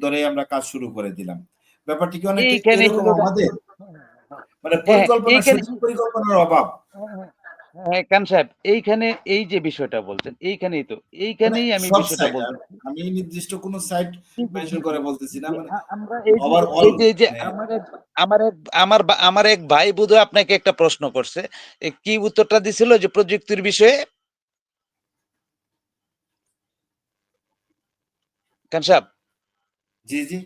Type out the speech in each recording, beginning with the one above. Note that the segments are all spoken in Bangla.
ধরে আমরা কাজ শুরু করে দিলাম। ব্যাপারটি কি অনেকটা এইখানে এরকম হলো আমাদের? মানে হ্যাঁ, পরিকল্পনা, এইখানে সঠিক পরিকল্পনার অভাব। হ্যাঁ, খান সাহেব এইখানে এই যে বিষয়টা বলছেন, এইখানেই তো মানে এইখানেই আমি সব বিষয়টা সাইট বলতেছি। আমি নির্দিষ্ট কোন সাইট জি, জি, জি, মেনশন করে বলতেছি না। জি। মানে আমরা এই যে ওভারঅল এই যে মানে আমার এক ভাই বোধহয় আপনাকে একটা প্রশ্ন করছে। কি উত্তরটা দিছিল যে প্রযুক্তির বিষয়ে? খান সাহেব, জি, জি।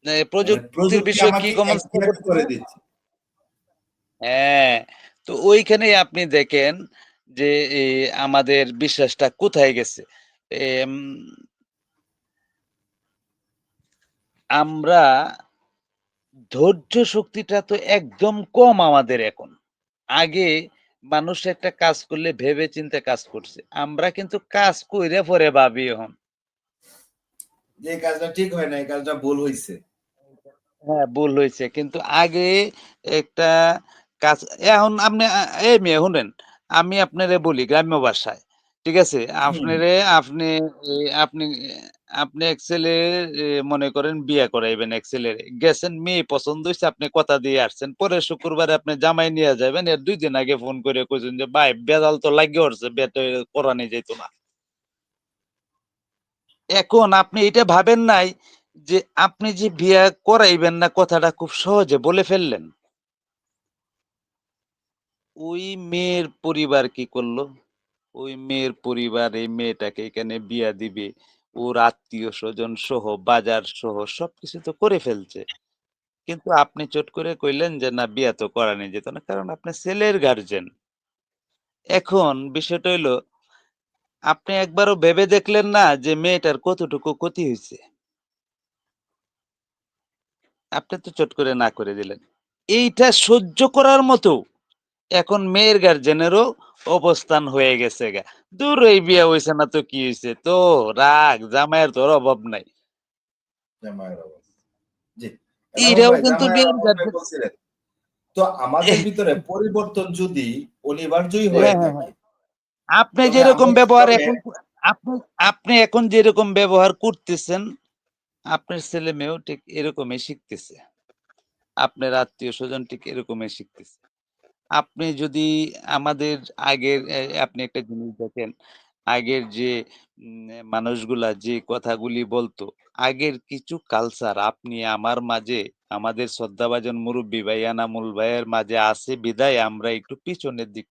মানে প্রযুক্তির প্রযুক্তি বিষয়ে কি আমাকে কমন্তব্য অ্যাট্রাক্ট করছিল? করে দিচ্ছে। হ্যাঁ, তো ওইখানেই আপনি দেখেন যে আমাদের বিশ্বাসটা কোথায় গেছে। এম আমরা ধৈর্য শক্তিটা তো একদম কম আমাদের এখন। আগে মানুষ একটা কাজ করলে ভেবে চিন্তে কাজ করছে। আমরা কিন্তু কাজ কইরা পরে ভাবি এখন। যে এই কাজটা ঠিক হয় না, এই কাজটা ভুল হইছে। হ্যাঁ, ভুল হইছে। কিন্তু আগে একটা কাজ এখন আপনি এই মেয়ে শুনেন, আমি আপনারে বলি গ্রাম্য ভাষায়। ঠিক আছে? হুম। আপনারে আপনি এ আপনি আপনি এক ছেলে মনে করেন বিয়া করাইবেন এক ছেলেরে। গেছেন মেয়ে পছন্দ হইছে আপনি কথা দিয়ে আসছেন। পরের শুক্রবারে আপনি জামাই নিয়া যাবেন। এর ২ দিন আগে ফোন করে কইছেন যে, "ভাই বেজাল তো লাইগা উঠছে, বিয়াটা করানি যাইত না।" এখন আপনি এটা ভাবেন নাই যে আপনি যে বিয়া করাইবেন না কথাটা খুব সহজে বলে ফেললেন। ওই মেয়ের পরিবার কি করল? ওই মেয়ের পরিবার এই মেয়েটাকে এখানে বিয়া দিবে। ওর আত্মীয়স্বজন সহ, বাজার সহ সবকিছু তো করে ফেলছে। কিন্তু আপনি চট করে কইলেন যে, "না বিয়া তো করানি যেত না।" কারণ আপনি ছেলের গার্জেন। এখন বিষয়টা হইলো আপনি একবারও ভেবে দেখলেন না যে মেয়েটার কতটুকু ক্ষতি হইছে? আপনি তো চট করে না করে দিলেন। এইটা সহ্য করার মতো এখন মেয়ের গার্জেনেরও অবস্থান হয়ে গেছে গা। দূর এই বিয়া হইছে না তো কি হইছে? তো রাখ জামাইয়ের তোর অভাব নাই। জামাইয়ের অবস্থা। জি। এনামুল এরাও ভাই কিন্তু জামাইয়ের বিয়ের অবস্থায় গার্জেন বলছিলেন। তো আমাদের ভিতরে পরিবর্তন যদি অনিবার্যই হয়ে হ্যাঁ, হ্যাঁ, হ্যাঁ। থাকে, আপনি তবে যেরকম আমাদের ব্যবহার তবে এখন আপনি আপনি এখন যেরকম ব্যবহার করতেছেন, আপনার ছেলে-মেয়েও ঠিক এরকমই শিখতেছে। আপনার আত্মীয়স্বজন ঠিক এরকমই শিখতেছে। আপনি যদি আমাদের আগের আপনি একটা জিনিস দেখেন, আগের যে মানুষগুলা যে কথাগুলি বলতো, আগের কিছু কালচার আপনি আমার মাঝে, আমাদের শ্রদ্ধাভাজন মুরুব্বি ভাই এনামুল ভাইয়ের মাঝে আছে বিধায় আমরা একটু পিছনের দিক